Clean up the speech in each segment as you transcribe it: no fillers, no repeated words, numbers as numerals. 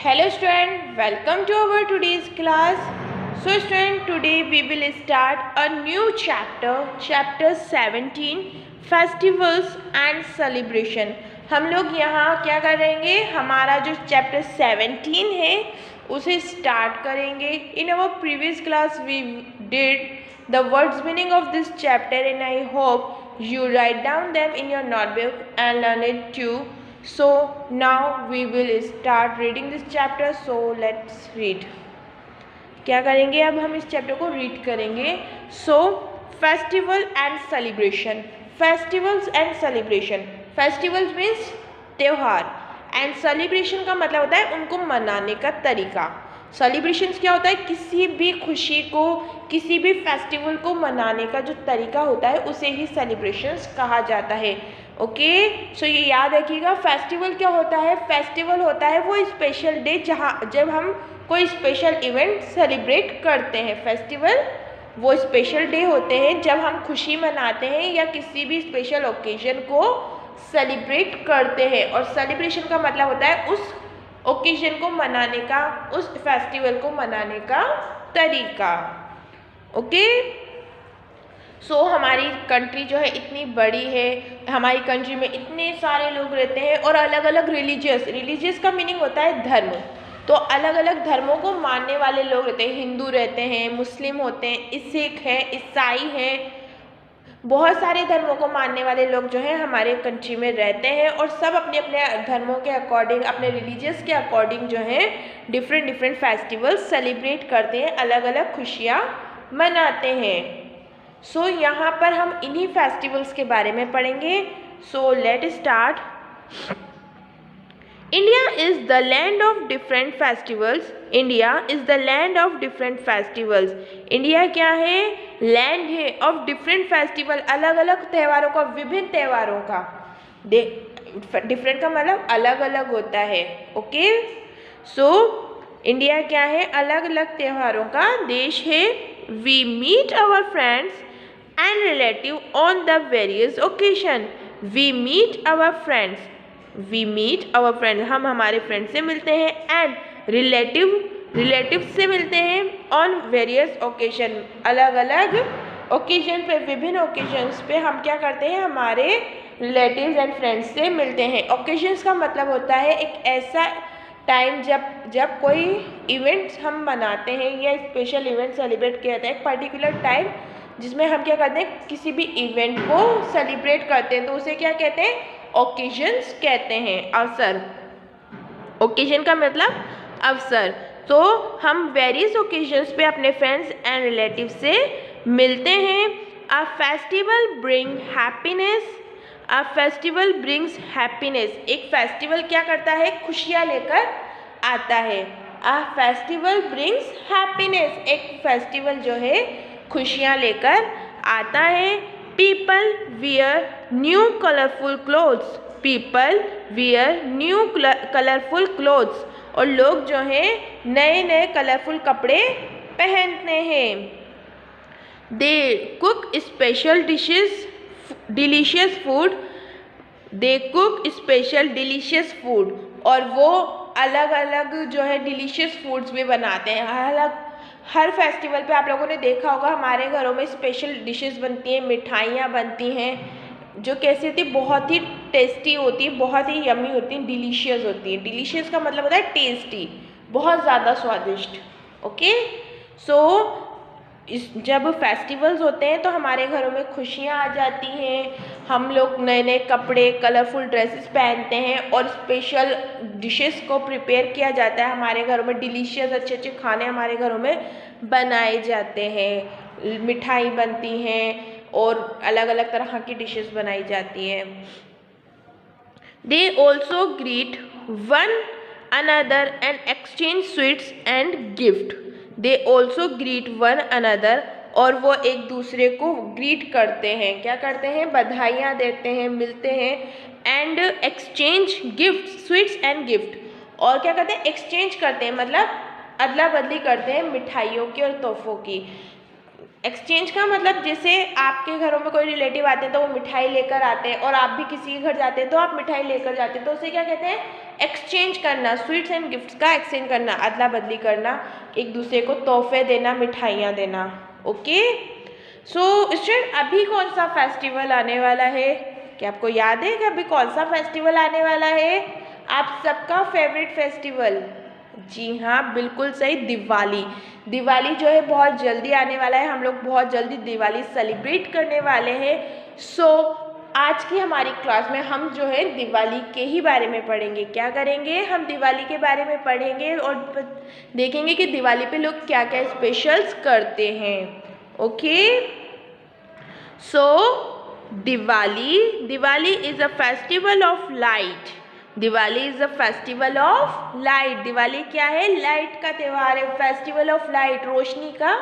Hello student, welcome to our today's class. So student, today we will start a new chapter, chapter 17, festivals and celebration. हम लोग यहाँ क्या करेंगे, हमारा जो चैप्टर 17 है उसे स्टार्ट करेंगे. In our previous class we did the words meaning of this chapter and I hope you write down them in your notebook and learn it too. So now we will start reading this chapter. So let's read. क्या करेंगे, अब हम इस chapter को read करेंगे. So festival and celebration. Festivals and celebration. Festivals means त्यौहार and celebration का मतलब होता है उनको मनाने का तरीका. सेलिब्रेशंस क्या होता है, किसी भी खुशी को, किसी भी फेस्टिवल को मनाने का जो तरीका होता है उसे ही सेलिब्रेशंस कहा जाता है. ओके, सो ये याद रखिएगा. फेस्टिवल क्या होता है, फेस्टिवल होता है वो स्पेशल डे जब हम कोई स्पेशल इवेंट सेलिब्रेट करते हैं. फेस्टिवल वो स्पेशल डे होते हैं जब हम खुशी मनाते हैं या किसी भी स्पेशल ओकेजन को सेलिब्रेट करते हैं. और सेलिब्रेशन का मतलब होता है उस ओकेजन को मनाने का, उस फेस्टिवल को मनाने का तरीका. ओके, सो हमारी कंट्री जो है इतनी बड़ी है, हमारी कंट्री में इतने सारे लोग रहते हैं और अलग अलग रिलीजियस का मीनिंग होता है धर्म. तो अलग अलग धर्मों को मानने वाले लोग रहते हैं. हिंदू रहते हैं, मुस्लिम होते हैं, सिख हैं, ईसाई हैं, बहुत सारे धर्मों को मानने वाले लोग जो हैं हमारे कंट्री में रहते हैं. और सब अपने अपने धर्मों के अकॉर्डिंग, अपने रिलीजियस के अकॉर्डिंग जो हैं डिफरेंट फेस्टिवल्स सेलिब्रेट करते हैं, अलग अलग खुशियाँ मनाते हैं. सो यहाँ पर हम इन्हीं फेस्टिवल्स के बारे में पढ़ेंगे. So let start. India is the land of different festivals. India is the land of different festivals. India क्या है, लैंड है ऑफ डिफरेंट फेस्टिवल, अलग अलग त्योहारों का, विभिन्न त्योहारों का. डिफरेंट का मतलब अलग अलग होता है. ओके, सो इंडिया क्या है, अलग अलग त्योहारों का देश है. We meet our friends and relative on the various occasion. We meet our friends. We meet our friends. हम हमारे फ्रेंड से मिलते हैं. and रिलेटिव से मिलते हैं. on various occasion, अलग अलग ओकेजन पे, विभिन्न ओकेजन्स पे हम क्या करते हैं, हमारे रिलेटिव्स एंड फ्रेंड्स से मिलते हैं. ओकेजन्स का मतलब होता है एक ऐसा टाइम जब कोई इवेंट्स हम मनाते हैं या स्पेशल इवेंट सेलिब्रेट किया जाता है, एक पर्टिकुलर टाइम जिसमें हम क्या करते हैं, किसी भी इवेंट को सेलिब्रेट करते हैं, तो उसे क्या कहते हैं, ओकेजन्स कहते हैं, अवसर. ओकेजन का मतलब अवसर. तो हम वेरियस ओकेजन्स पे अपने फ्रेंड्स एंड रिलेटिव से मिलते हैं. A festival bring happiness. A festival brings happiness. एक फेस्टिवल क्या करता है, खुशियाँ लेकर आता है. A festival brings happiness. एक फेस्टिवल जो है खुशियाँ लेकर आता है. People wear new colourful clothes. People wear new colourful clothes. और लोग जो हैं नए नए कलरफुल कपड़े पहनते हैं. They cook special delicious food. They cook special delicious food. और वो अलग अलग जो है डिलीशियस फूड्स भी बनाते हैं. हर फेस्टिवल पे आप लोगों ने देखा होगा हमारे घरों में स्पेशल डिशेस बनती हैं, मिठाइयाँ बनती हैं जो कैसी होती है, बहुत ही टेस्टी होती है, बहुत ही यम्मी होती है, डिलीशियस होती है. डिलीशियस का मतलब होता है टेस्टी, बहुत ज़्यादा स्वादिष्ट. ओके, सो जब फेस्टिवल्स होते हैं तो हमारे घरों में खुशियाँ आ जाती हैं. हम लोग नए नए कपड़े, कलरफुल ड्रेसेस पहनते हैं और स्पेशल डिशेस को प्रिपेयर किया जाता है. हमारे घरों में डिलीशियस अच्छे अच्छे खाने हमारे घरों में बनाए जाते हैं, मिठाई बनती हैं और अलग अलग तरह की डिशेस बनाई जाती हैं. They also greet one another and exchange sweets and gift. They also greet one another. और वो एक दूसरे को ग्रीट करते हैं, क्या करते हैं, बधाइयाँ देते हैं, मिलते हैं. And exchange gift, sweets and gift. और क्या करते हैं, एक्सचेंज करते हैं, मतलब अदला बदली करते हैं मिठाइयों की और तोहफों की. एक्सचेंज का मतलब जैसे आपके घरों में कोई रिलेटिव आते हैं तो वो मिठाई लेकर आते हैं और आप भी किसी के घर जाते हैं तो आप मिठाई लेकर जाते हैं, तो उसे क्या कहते हैं, एक्सचेंज करना, स्वीट्स एंड गिफ्ट्स का एक्सचेंज करना, अदला बदली करना, एक दूसरे को तोहफे देना, मिठाइयाँ देना। ओके, सो स्टूडेंट अभी कौन सा फेस्टिवल आने वाला है? क्या आपको याद है कि अभी कौन सा फेस्टिवल आने वाला है? आप सबका फेवरेट फेस्टिवल, जी हाँ बिल्कुल सही, दिवाली। दिवाली जो है बहुत जल्दी आने वाला है, हम लोग बहुत जल्दी दिवाली सेलिब्रेट करने वाले हैं। सो आज की हमारी क्लास में हम जो है दिवाली के ही बारे में पढ़ेंगे। क्या करेंगे? हम दिवाली के बारे में पढ़ेंगे और देखेंगे कि दिवाली पे लोग क्या क्या स्पेशल्स करते हैं। Okay, so Diwali is a festival of light. Diwali is a festival of light. Diwali क्या है? लाइट का त्यौहार है, फेस्टिवल ऑफ लाइट, रोशनी का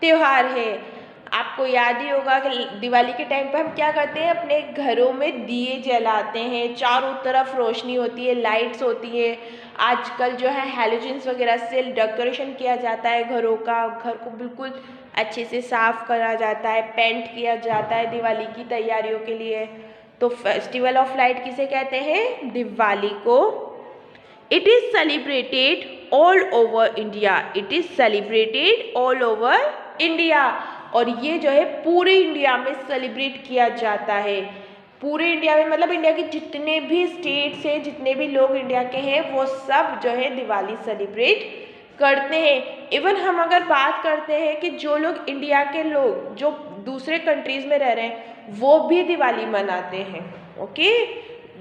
त्यौहार है। आपको याद ही होगा कि दिवाली के टाइम पर हम क्या करते हैं, अपने घरों में दिए जलाते हैं, चारों तरफ रोशनी होती है, लाइट्स होती है। आजकल जो है हैलोजन्स वगैरह से डेकोरेशन किया जाता है घरों का, घर को बिल्कुल अच्छे से साफ करा जाता है, पेंट किया जाता है दिवाली की तैयारियों के लिए। तो फेस्टिवल ऑफ लाइट किसे कहते हैं? दिवाली को। It is celebrated all over India. It is celebrated all over India. और ये जो है पूरे इंडिया में सेलिब्रेट किया जाता है। पूरे इंडिया में मतलब इंडिया के जितने भी स्टेट्स हैं, जितने भी लोग इंडिया के हैं, वो सब जो है दिवाली सेलिब्रेट करते हैं। इवन हम अगर बात करते हैं कि जो लोग इंडिया के लोग जो दूसरे कंट्रीज़ में रह रहे हैं वो भी दिवाली मनाते हैं। ओके,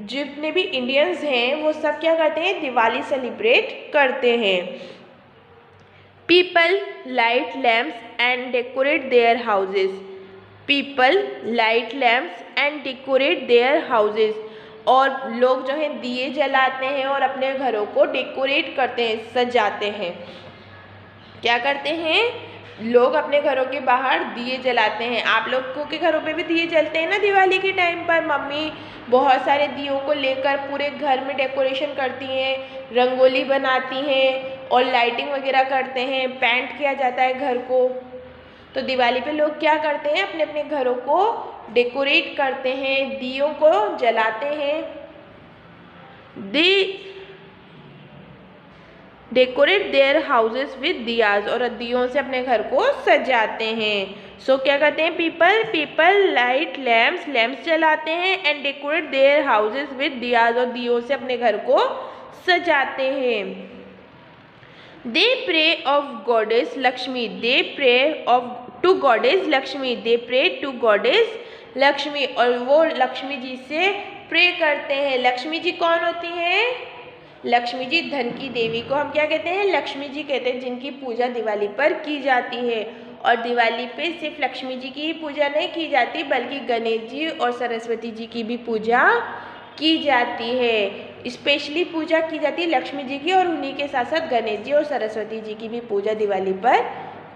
जितने भी इंडियंस हैं वो सब क्या करते हैं? दिवाली सेलिब्रेट करते हैं। People light lamps and decorate their houses. People light lamps and decorate their houses. और लोग जो है दिए जलाते हैं और अपने घरों को डेकोरेट करते हैं, सजाते हैं। क्या करते हैं? लोग अपने घरों के बाहर दिए जलाते हैं। आप लोगों के घरों पे भी दिए जलते हैं ना दिवाली के टाइम पर? मम्मी बहुत सारे दियों को लेकर पूरे घर में डेकोरेशन करती हैं, रंगोली बनाती हैं और लाइटिंग वगैरह करते हैं, पेंट किया जाता है घर को। तो दिवाली पे लोग क्या करते हैं? अपने अपने घरों को डेकोरेट करते हैं, दियों को जलाते हैं। दे decorate their houses with diyas. और दियों से अपने घर को सजाते हैं। सो क्या करते हैं? पीपल लाइट लैम्प्स जलाते हैं and decorate their houses with diyas. और दियों से अपने घर को सजाते हैं। They pray of goddess Lakshmi. They pray to goddess Lakshmi. They pray to goddess Lakshmi. और वो लक्ष्मी जी से प्रे करते हैं। लक्ष्मी जी कौन होती हैं? लक्ष्मी जी धन की देवी को हम क्या कहते हैं? लक्ष्मी जी कहते हैं, जिनकी पूजा दिवाली पर की जाती है। और दिवाली पे सिर्फ लक्ष्मी जी की ही पूजा नहीं की जाती, बल्कि गणेश जी और सरस्वती जी की भी पूजा की जाती है। स्पेशली पूजा की जाती है लक्ष्मी जी की, और उन्हीं के साथ साथ गणेश जी और सरस्वती जी की भी पूजा दिवाली पर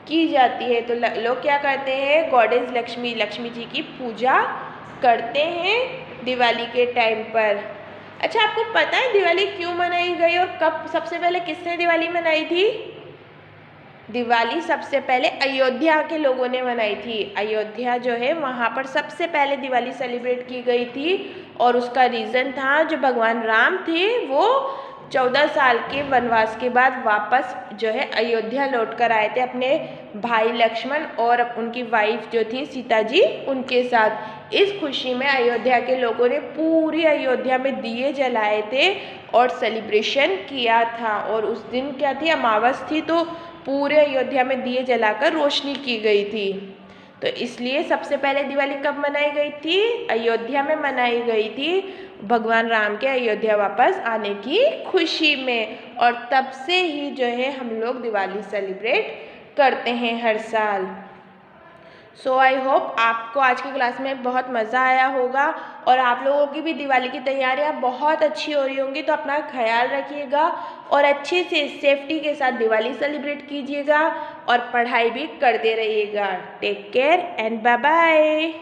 की जाती है। तो लोग क्या करते हैं? गॉडेस लक्ष्मी जी की पूजा करते हैं दिवाली के टाइम पर। अच्छा, आपको पता है दिवाली क्यों मनाई गई और कब सबसे पहले किसने दिवाली मनाई थी? दिवाली सबसे पहले अयोध्या के लोगों ने मनाई थी। अयोध्या जो है वहाँ पर सबसे पहले दिवाली सेलिब्रेट की गई थी। और उसका रीज़न था, जो भगवान राम थे वो 14 साल के वनवास के बाद वापस जो है अयोध्या लौट कर आए थे अपने भाई लक्ष्मण और उनकी वाइफ जो थी सीता जी उनके साथ। इस खुशी में अयोध्या के लोगों ने पूरी अयोध्या में दिए जलाए थे और सेलिब्रेशन किया था। और उस दिन क्या थी? अमावस थी, तो पूरे अयोध्या में दिए जलाकर रोशनी की गई थी। तो इसलिए सबसे पहले दिवाली कब मनाई गई थी? अयोध्या में मनाई गई थी, भगवान राम के अयोध्या वापस आने की खुशी में। और तब से ही जो है हम लोग दिवाली सेलिब्रेट करते हैं हर साल। सो आई होप आपको आज की क्लास में बहुत मज़ा आया होगा और आप लोगों की भी दिवाली की तैयारियां बहुत अच्छी हो रही होंगी। तो अपना ख्याल रखिएगा और अच्छे से सेफ्टी के साथ दिवाली सेलिब्रेट कीजिएगा और पढ़ाई भी करते रहिएगा। Take care and bye bye.